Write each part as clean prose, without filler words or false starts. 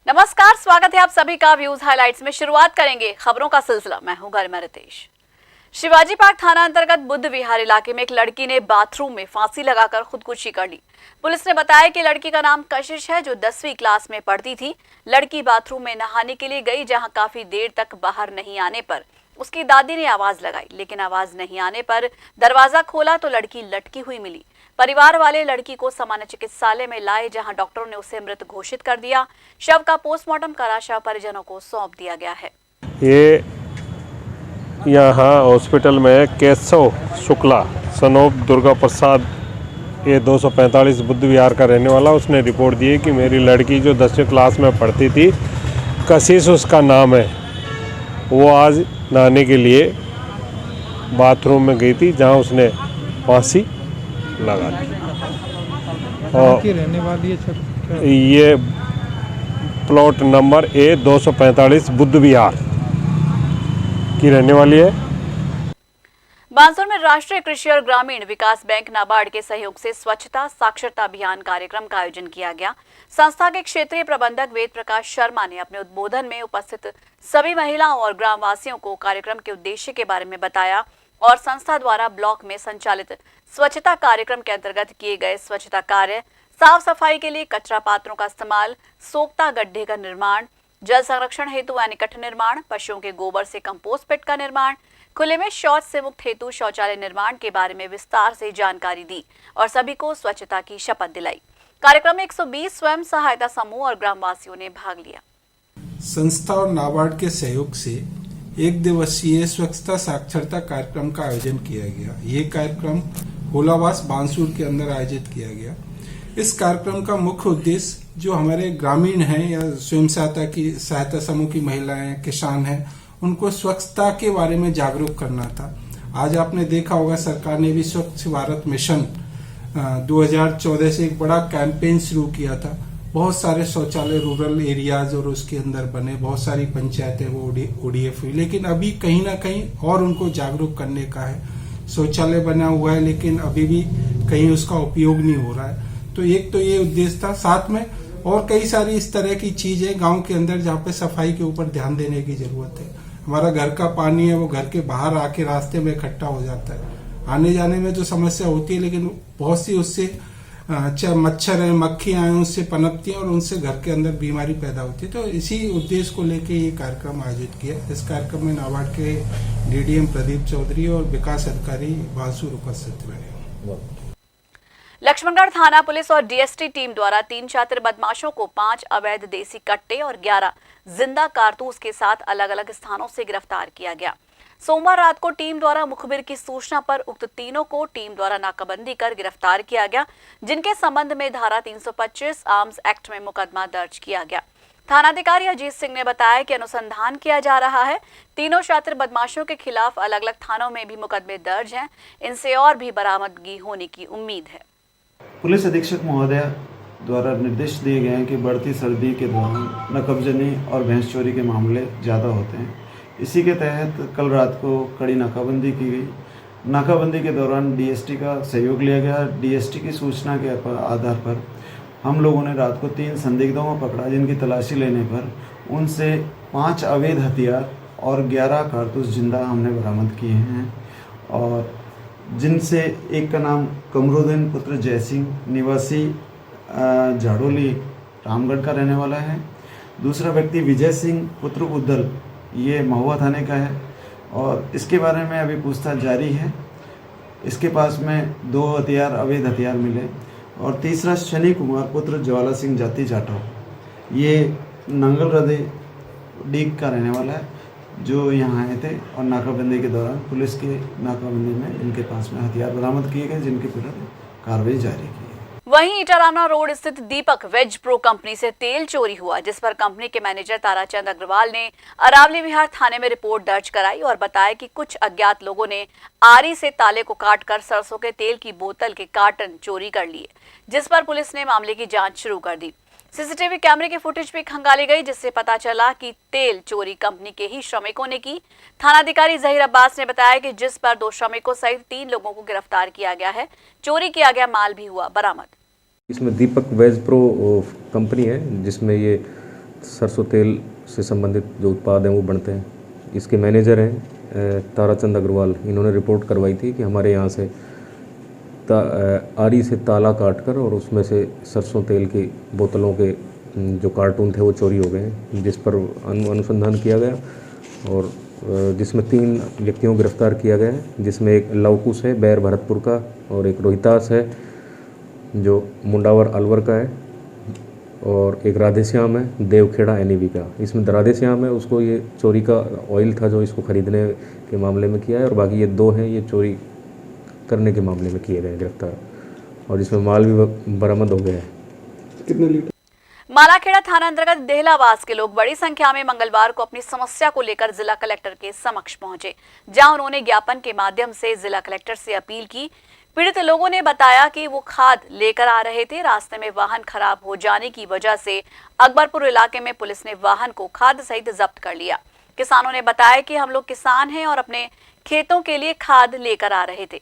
नमस्कार, स्वागत है आप सभी का व्यूज हाइलाइट्स में। शुरुआत करेंगे खबरों का सिलसिला। मैं हूं गरिमा रितेश। शिवाजी पार्क थाना अंतर्गत बुद्ध विहार इलाके में एक लड़की ने बाथरूम में फांसी लगाकर खुदकुशी कर ली। पुलिस ने बताया कि लड़की का नाम कशिश है, जो 10वीं क्लास में पढ़ती थी। लड़की बाथरूम में नहाने के लिए गई, जहां काफी देर तक बाहर नहीं आने पर उसकी दादी ने आवाज लगाई, लेकिन आवाज नहीं आने पर दरवाजा खोला तो लड़की लटकी हुई मिली। परिवार वाले लड़की को सामान्य चिकित्सालय में लाए, जहां डॉक्टरों ने उसे मृत घोषित कर दिया। शव का पोस्टमार्टम करा शव परिजनों को सौंप दिया गया है। ये यहाँ हॉस्पिटल में केशव शुक्ला सनोप दुर्गा प्रसाद, ये 245 बुद्ध विहार का रहने वाला, उसने रिपोर्ट दी है कि मेरी लड़की जो 10वीं क्लास में पढ़ती थी, कशिश उसका नाम है, वो आज नहाने के लिए बाथरूम में गई थी, जहाँ उसने फांसी लगा दी। और रहने वाली है ये प्लॉट नंबर A 245 बुद्ध विहार की रहने वाली है। बांसुर में राष्ट्रीय कृषि और ग्रामीण विकास बैंक नाबार्ड के सहयोग से स्वच्छता साक्षरता अभियान कार्यक्रम का आयोजन किया गया। संस्था के क्षेत्रीय प्रबंधक वेद प्रकाश शर्मा ने अपने उद्बोधन में उपस्थित सभी महिलाओं और ग्रामवासियों को कार्यक्रम के उद्देश्य के बारे में बताया और संस्था द्वारा ब्लॉक में संचालित स्वच्छता कार्यक्रम के अंतर्गत किए गए स्वच्छता कार्य, साफ सफाई के लिए कचरा पात्रों का इस्तेमाल, सोख्ता गड्ढे का निर्माण, जल संरक्षण हेतु एनीकट निर्माण, पशुओं के गोबर से कंपोस्ट पिट का निर्माण, खुले में शौच से मुक्त हेतु शौचालय निर्माण के बारे में विस्तार से जानकारी दी और सभी को स्वच्छता की शपथ दिलाई। कार्यक्रम में 120 स्वयं सहायता समूह और ग्रामवासियों ने भाग लिया। संस्था और नाबार्ड के सहयोग से एक दिवसीय स्वच्छता साक्षरता कार्यक्रम का आयोजन किया गया। ये कार्यक्रम होलावास बांसुर के अंदर आयोजित किया गया। इस कार्यक्रम का मुख्य उद्देश्य जो हमारे ग्रामीण हैं या स्वयं सहायता समूह की महिलाएं, किसान हैं, उनको स्वच्छता के बारे में जागरूक करना था। आज आपने देखा होगा सरकार ने भी स्वच्छ भारत मिशन 2014 से एक बड़ा कैंपेन शुरू किया था। बहुत सारे शौचालय रूरल एरियाज और उसके अंदर बने, बहुत सारी पंचायतें वो ODF हुई, लेकिन अभी कहीं ना कहीं और उनको जागरूक करने का है। शौचालय बना हुआ है लेकिन अभी भी कहीं उसका उपयोग नहीं हो रहा है। तो एक तो ये उद्देश्य था, साथ में और कई सारी इस तरह की चीजें गांव के अंदर जहाँ पे सफाई के ऊपर ध्यान देने की जरूरत है। हमारा घर का पानी है वो घर के बाहर आके रास्ते में इकट्ठा हो जाता है, आने जाने में तो समस्या होती है, लेकिन बहुत सी उससे मच्छर है, मक्खियां हैं, उससे पनपती हैं और उनसे घर के अंदर बीमारी पैदा होती है। तो इसी उद्देश्य को लेके ये कार्यक्रम आयोजित किया। इस कार्यक्रम में नाबार्ड के DDM प्रदीप चौधरी और विकास अधिकारी बांसुर उपस्थित रहे। लक्ष्मणगढ़ थाना पुलिस और DST टीम द्वारा 3 छात्र बदमाशों को 5 अवैध देसी कट्टे और 11 जिंदा कारतूस के साथ अलग अलग स्थानों से गिरफ्तार किया गया। सोमवार रात को टीम द्वारा मुखबिर की सूचना पर उक्त तीनों को टीम द्वारा नाकाबंदी कर गिरफ्तार किया गया, जिनके संबंध में धारा 325 आर्म्स एक्ट में मुकदमा दर्ज किया गया। थानाधिकारी अजीत सिंह ने बताया कि अनुसंधान किया जा रहा है। तीनों छात्र बदमाशों के खिलाफ अलग अलग थानों में भी मुकदमे दर्ज हैं। इनसे और भी बरामदगी होने की उम्मीद है। पुलिस अधीक्षक महोदय द्वारा निर्देश दिए गए हैं कि बढ़ती सर्दी के दौरान नकबजनी और भैंस चोरी के मामले ज़्यादा होते हैं। इसी के तहत कल रात को कड़ी नाकाबंदी की गई। नाकाबंदी के दौरान DST का सहयोग लिया गया। DST की सूचना के आधार पर हम लोगों ने रात को 3 संदिग्धों को पकड़ा, जिनकी तलाशी लेने पर उनसे 5 अवैध हथियार और 11 कारतूस जिंदा हमने बरामद किए हैं, और जिनसे एक का नाम कमरुद्दीन पुत्र जयसिंह निवासी झाड़ोली रामगढ़ का रहने वाला है। दूसरा व्यक्ति विजय सिंह पुत्र उद्दल, ये महुआ थाने का है, और इसके बारे में अभी पूछताछ जारी है। इसके पास में 2 हथियार अवैध हथियार मिले। और तीसरा शनि कुमार पुत्र ज्वाला सिंह जाति जाटव, ये नंगल हृदय डीग का रहने वाला है, जो यहाँ आए थे और नाकाबंदी के दौरान पुलिस के नाकाबंदी में इनके पास में हथियार बरामद किए गए, जिनके विरुद्ध कार्रवाई जारी की। वहीं इटाराना रोड स्थित दीपक वेज प्रो कंपनी से तेल चोरी हुआ, जिस पर कंपनी के मैनेजर ताराचंद अग्रवाल ने अरावली विहार थाने में रिपोर्ट दर्ज कराई और बताया कि कुछ अज्ञात लोगों ने आरी से ताले को काटकर सरसों के तेल की बोतल के कार्टन चोरी कर लिए, जिस पर पुलिस ने मामले की जांच शुरू कर दी। सीसीटीवी कैमरे की फुटेज भी खंगाली गई, जिससे पता चला कि तेल चोरी कंपनी के ही श्रमिकों ने की। थानाधिकारी जहीर अब्बास ने बताया कि जिस पर 2 श्रमिकों सहित 3 लोगों को गिरफ्तार किया गया है। चोरी किया गया माल भी हुआ बरामद। इसमें दीपक वेज प्रो कंपनी है, जिसमें ये सरसों तेल से संबंधित जो उत्पाद हैं वो बनते हैं। इसके मैनेजर हैं ताराचंद अग्रवाल, इन्होंने रिपोर्ट करवाई थी कि हमारे यहाँ से आरी से ताला काटकर और उसमें से सरसों तेल की बोतलों के जो कार्टून थे वो चोरी हो गए हैं, जिस पर अनुसंधान किया गया और जिसमें 3 व्यक्तियों को गिरफ्तार किया गया है, जिसमें एक लवकुश है बैर भरतपुर का और एक रोहितास है जो मुंडावर अलवर का है और एक राधेश्याम है देवखेड़ा NEB का। इसमें राधेश्याम है, उसको ये चोरी का ऑयल था जो इसको खरीदने के मामले में किया है और बाकी ये 2 हैं ये चोरी करने के मामले में किए गए गिरफ्तार और इसमें माल भी बरामद हो गया है। कितने लीटर? मालाखेड़ा थाना अंतर्गत देहलावास के लोग बड़ी संख्या में मंगलवार को अपनी समस्या को लेकर जिला कलेक्टर के समक्ष पहुंचे, जहां उन्होंने ज्ञापन के माध्यम से जिला कलेक्टर से अपील की। पीड़ित लोगों ने बताया कि वो खाद लेकर आ रहे थे, रास्ते में वाहन खराब हो जाने की वजह से अकबरपुर इलाके में पुलिस ने वाहन को खाद सहित जब्त कर लिया। किसानों ने बताया कि हम लोग किसान हैं और अपने खेतों के लिए खाद लेकर आ रहे थे।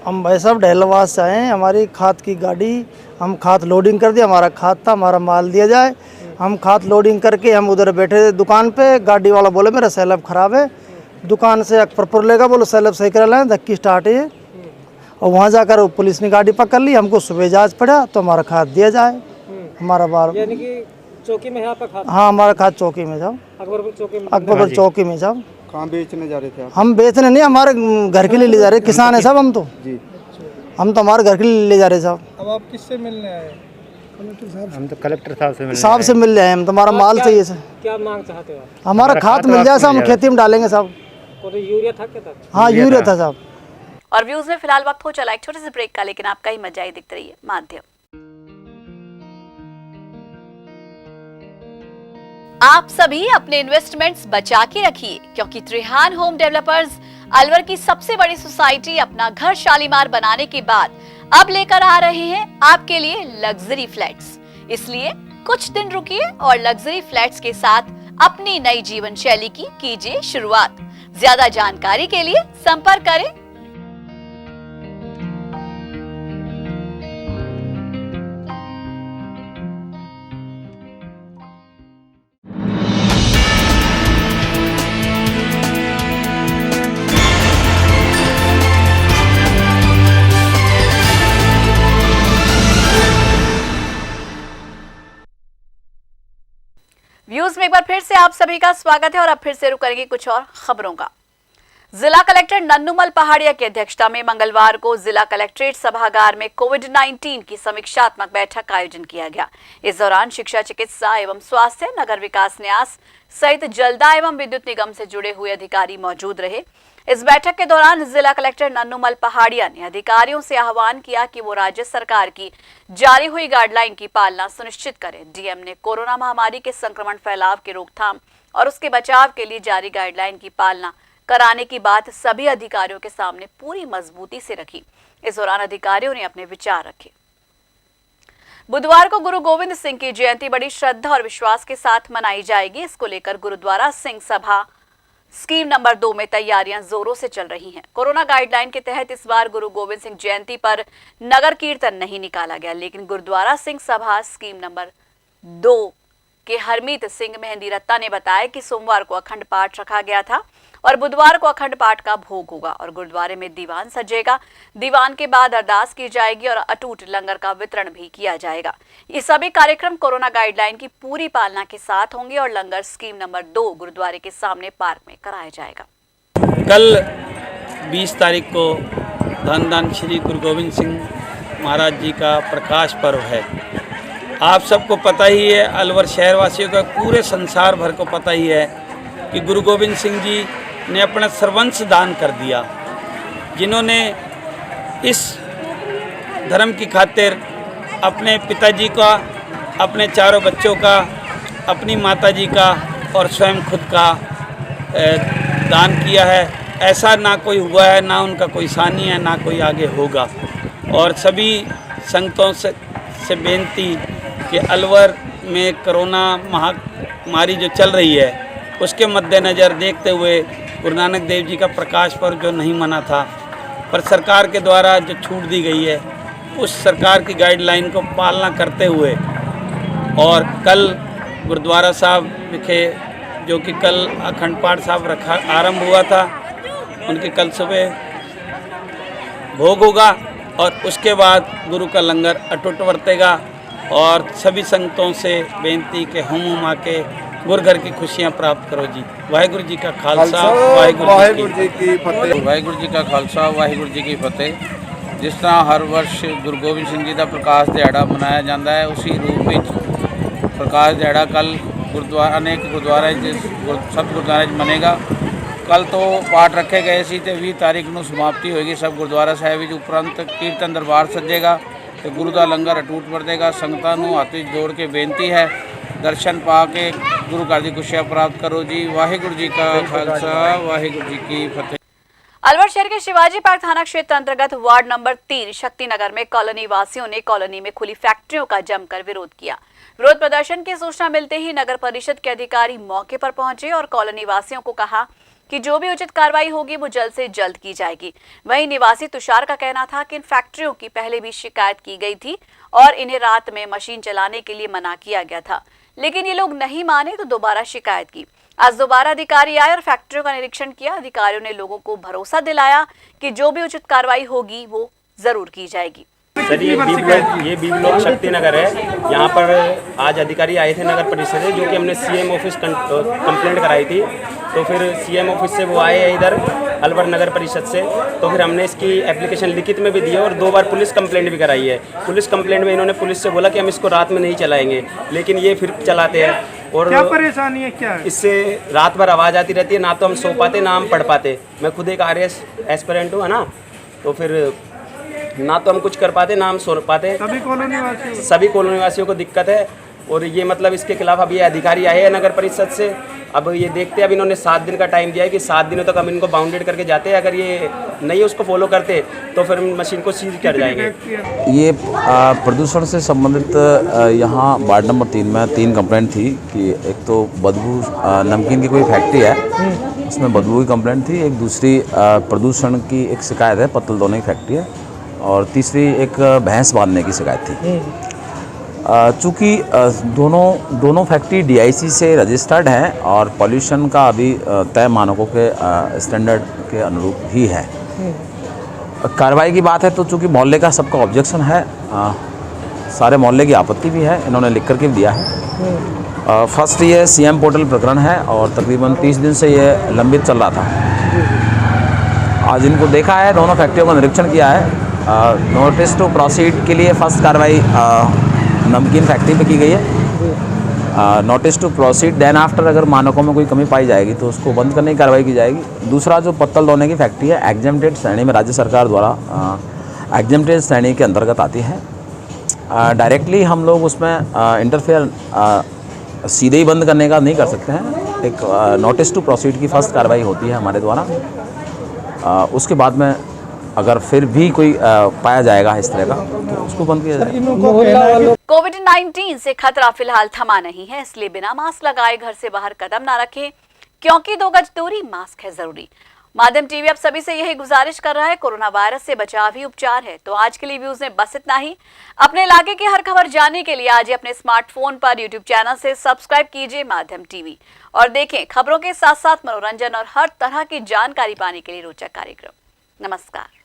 हम भाई साहब डेहलावास से आए हैं, हमारी खाद की गाड़ी, हम खाद लोडिंग कर दिया, हमारा खाद था, हमारा माल दिया जाए। हम खाद लोडिंग करके हम उधर बैठे थे दुकान पे, गाड़ी वाला बोले मेरा सैलब खराब है, दुकान से अकबरपुर लेगा, बोलो सैलब सही करा लें, धक्की स्टार्ट है और वहाँ जाकर पुलिस ने गाड़ी पकड़ ली। हमको सुबह जांच पड़ा तो हमारा खाद दिया जाए। हमारा बार यानी कि चौकी में है आपका खाद? हाँ, हमारा खाद चौकी में जाओ, अकबरपुर चौकी में। अकबरपुर चौकी में जाओ। कहाँ बेचने जा रहे थे आप? हम बेचने नहीं, हमारे घर के लिए ले जा रहे, किसान है सब हम तो जी। हम तो हमारे घर के लिए ले जा रहे साहब। अब आप किससे मिलने आए? हम तो कलेक्टर साहब से मिल रहे हैं, हम तुम्हारा माल चाहिए सर। क्या मांग चाहते हो? हमारा खाद मिल जाए साहब, हम खेती में डालेंगे साहब। तो यूरिया था क्या था? हाँ, यूरिया था साहब। और व्यूज में फिलहाल वक्त हो चला एक छोटे से ब्रेक का, लेकिन आपका ही मजा ही दिखती रही है माध्यम। आप सभी अपने इन्वेस्टमेंट्स बचा के रखिए, क्योंकि त्रिहान होम डेवलपर्स अलवर की सबसे बड़ी सोसाइटी अपना घर शालीमार बनाने के बाद अब लेकर आ रहे हैं आपके लिए लग्जरी फ्लैट्स। इसलिए कुछ दिन रुकिए और लग्जरी फ्लैट्स के साथ अपनी नई जीवन शैली की कीजिए शुरुआत। ज्यादा जानकारी के लिए संपर्क करें। व्यूज में एक बार फिर से आप सभी का स्वागत है और अब फिर से रुक करेंगे कुछ और खबरों का। जिला कलेक्टर नन्नूमल पहाड़िया की अध्यक्षता में मंगलवार को जिला कलेक्ट्रेट सभागार में कोविड-19 की समीक्षात्मक बैठक का आयोजन किया गया। इस दौरान शिक्षा, चिकित्सा एवं स्वास्थ्य, नगर विकास न्यास सहित जलदा एवं विद्युत निगम से जुड़े हुए अधिकारी मौजूद रहे। इस बैठक के दौरान जिला कलेक्टर नन्नूमल पहाड़िया ने अधिकारियों से आह्वान किया कि वो राज्य सरकार की जारी हुई गाइडलाइन की पालना सुनिश्चित करें। डीएम ने कोरोना महामारी के संक्रमण फैलाव के रोकथाम और उसके बचाव के लिए जारी गाइडलाइन की पालना कराने की बात सभी अधिकारियों के सामने पूरी मजबूती से रखी। इस दौरान अधिकारियों ने अपने विचार रखे। बुधवार को गुरु गोविंद सिंह की जयंती बड़ी श्रद्धा और विश्वास के साथ मनाई जाएगी। इसको लेकर गुरुद्वारा सिंह सभा स्कीम नंबर 2 में तैयारियां जोरों से चल रही हैं। कोरोना गाइडलाइन के तहत इस बार गुरु गोविंद सिंह जयंती पर नगर कीर्तन नहीं निकाला गया, लेकिन गुरुद्वारा सिंह सभा स्कीम नंबर 2 के हरमीत सिंह मेहंदी रत्ता ने बताया कि सोमवार को अखंड पाठ रखा गया था और बुधवार को अखंड पाठ का भोग होगा और गुरुद्वारे में दीवान सजेगा। दीवान के बाद अरदास की जाएगी और अटूट लंगर का वितरण भी किया जाएगा। ये सभी कार्यक्रम कोरोना गाइडलाइन की पूरी पालना के साथ होंगे और लंगर स्कीम नंबर 2 गुरुद्वारे के सामने पार्क में कराया जाएगा। कल 20 तारीख को धन श्री गुरु गोविंद सिंह महाराज जी का प्रकाश पर्व है। आप सबको पता ही है, अलवर शहरवासियों का, पूरे संसार भर को पता ही है कि गुरु गोविंद सिंह जी ने अपना सर्वंश दान कर दिया, जिन्होंने इस धर्म की खातिर अपने पिताजी का, अपने चारों बच्चों का, अपनी माताजी का और स्वयं खुद का दान किया है। ऐसा ना कोई हुआ है, ना उनका कोई सानी है, ना कोई आगे होगा। और सभी संगतों से बेनती कि अलवर में कोरोना महामारी जो चल रही है उसके मद्देनज़र देखते हुए गुरु नानक देव जी का प्रकाश पर्व जो नहीं मना था, पर सरकार के द्वारा जो छूट दी गई है उस सरकार की गाइडलाइन को पालना करते हुए और कल गुरुद्वारा साहब विखे जो कि कल अखंड पाठ साहब आरंभ हुआ था, उनके कल सुबह भोग होगा और उसके बाद गुरु का लंगर अटूट बरतेगा। और सभी संगतों से बेनती के हम आके गुरु घर की खुशियाँ प्राप्त करो जी। वाहिगुरु जी का खालसा, वाहिगुरु जी की फतेह। वाहिगुरु जी का खालसा, वाहिगुरु जी की फतेह। जिस तरह हर वर्ष गुरु गोबिंद सिंह जी का प्रकाश दिहाड़ा मनाया जाता है, उसी रूप में प्रकाश दिहाड़ा कल गुरुद्वारा अनेक गुरुद्वारे सब गुरुद्वारे मनेगा। कल तो पाठ रखे गए सी ते 20 तारीख ਨੂੰ समाप्ति होगी सब गुरुद्वारा साहिब ਵਿੱਚ। उपरंत कीर्तन दरबार सजेगा तो गुरु का लंगर अटूट वरतेगा। संगतां ਨੂੰ हथ ਵਿੱਚ जोड़ के बेनती है दर्शन पा के गुरु घर की खुशियाँ प्राप्त करो जी। वाहिगुरु जी का खालसा, वाहिगुरु जी की फतेह। अलवर शहर के शिवाजी पार्क थाना क्षेत्र अंतर्गत वार्ड नंबर 3 शक्तिनगर में कॉलोनी वासियों ने कॉलोनी में खुली फैक्ट्रियों का जमकर विरोध किया। विरोध प्रदर्शन की सूचना मिलते ही नगर परिषद के अधिकारी मौके पर पहुंचे और कॉलोनी वासियों को कहा कि जो भी उचित कार्रवाई होगी वो जल्द से जल्द की जाएगी। वहीं निवासी तुषार का कहना था कि इन फैक्ट्रियों की पहले भी शिकायत की गई थी और इन्हें रात में मशीन चलाने के लिए मना किया गया था, लेकिन ये लोग नहीं माने तो दोबारा शिकायत की। आज दोबारा अधिकारी आए और फैक्ट्रियों का निरीक्षण किया। अधिकारियों ने लोगों को भरोसा दिलाया कि जो भी उचित कार्रवाई होगी वो जरूर की जाएगी। सर ये बी ब्लॉक शक्तिनगर है। यहाँ पर आज अधिकारी आए थे नगर परिषद से, जो कि हमने सीएम ऑफिस कंप्लेंट कराई थी। तो फिर सीएम ऑफिस से वो आए हैं इधर अलवर नगर परिषद से। तो फिर हमने इसकी एप्लीकेशन लिखित में भी दी है और 2 बार पुलिस कंप्लेंट भी कराई है। पुलिस कंप्लेंट में इन्होंने पुलिस से बोला कि हम इसको रात में नहीं चलाएंगे, लेकिन ये फिर चलाते हैं। और क्या परेशानी है, क्या है? इससे रात भर आवाज़ आती रहती है, ना तो हम सो पाते ना हम पढ़ पाते। मैं खुद एक RS एस्पिरेंट हूँ, है ना, तो फिर ना तो हम कुछ कर पाते ना हम सो पाते। सभी कॉलोनी वासियों को दिक्कत है। और ये मतलब इसके खिलाफ अब ये अधिकारी आए हैं नगर परिषद से। अब ये देखते हैं, अब इन्होंने 7 दिन का टाइम दिया है कि 7 दिनों तक हम इनको बाउंडेड करके जाते हैं। अगर ये नहीं उसको फॉलो करते तो फिर मशीन को सीज कर जाएंगे। ये प्रदूषण से संबंधित यहाँ वार्ड नंबर 3 में 3 कंप्लेंट थी कि एक तो बदबू नमकीन की कोई फैक्ट्री है, उसमें बदबू की कंप्लेंट थी। एक दूसरी प्रदूषण की एक शिकायत है, पत्तल धोने की फैक्ट्री है। और तीसरी एक भैंस बांधने की शिकायत थी। चूँकि दोनों फैक्ट्री DIC से रजिस्टर्ड हैं और पॉल्यूशन का अभी तय मानकों के स्टैंडर्ड के अनुरूप ही है। कार्रवाई की बात है तो चूँकि मोहल्ले का सबका ऑब्जेक्शन है, सारे मोहल्ले की आपत्ति भी है, इन्होंने लिख करके भी दिया है। फर्स्ट ये CM पोर्टल प्रकरण है और तकरीबन 30 दिन से ये लंबित चल रहा था। आज इनको देखा है, दोनों फैक्ट्रियों का निरीक्षण किया है। नोटिस टू प्रोसीड के लिए फर्स्ट कार्रवाई नमकीन फैक्ट्री पे की गई है। Notice to proceed then after अगर मानकों में कोई कमी पाई जाएगी तो उसको बंद करने की कार्रवाई की जाएगी। दूसरा जो पत्तल धोने की फैक्ट्री है, एग्जेम्प्टेड श्रेणी में राज्य सरकार द्वारा एग्जेम्प्टेड श्रेणी के अंतर्गत आती है। डायरेक्टली हम लोग उसमें इंटरफेयर सीधे ही बंद करने का नहीं कर सकते हैं। एक नोटिस टू प्रोसीड की फर्स्ट कार्रवाई होती है हमारे द्वारा। उसके बाद में अगर फिर भी कोई पाया जाएगा इस तरह का तो उसको बंद किया जाएगा। कोविड-19 से खतरा फिलहाल थमा नहीं है, इसलिए बिना मास्क लगाए घर से बाहर कदम ना रखें, क्योंकि 2 गज दूरी, मास्क है जरूरी। माध्यम टीवी अब सभी से यही गुजारिश कर रहा है, कोरोना वायरस से बचाव ही उपचार है। तो आज के लिए व्यूज में बस इतना ही। अपने इलाके की हर खबर जानने के लिए आज ही अपने स्मार्टफोन पर YouTube चैनल से सब्सक्राइब कीजिए माध्यम टीवी और देखें खबरों के साथ साथ मनोरंजन और हर तरह की जानकारी पाने के लिए रोचक कार्यक्रम। नमस्कार।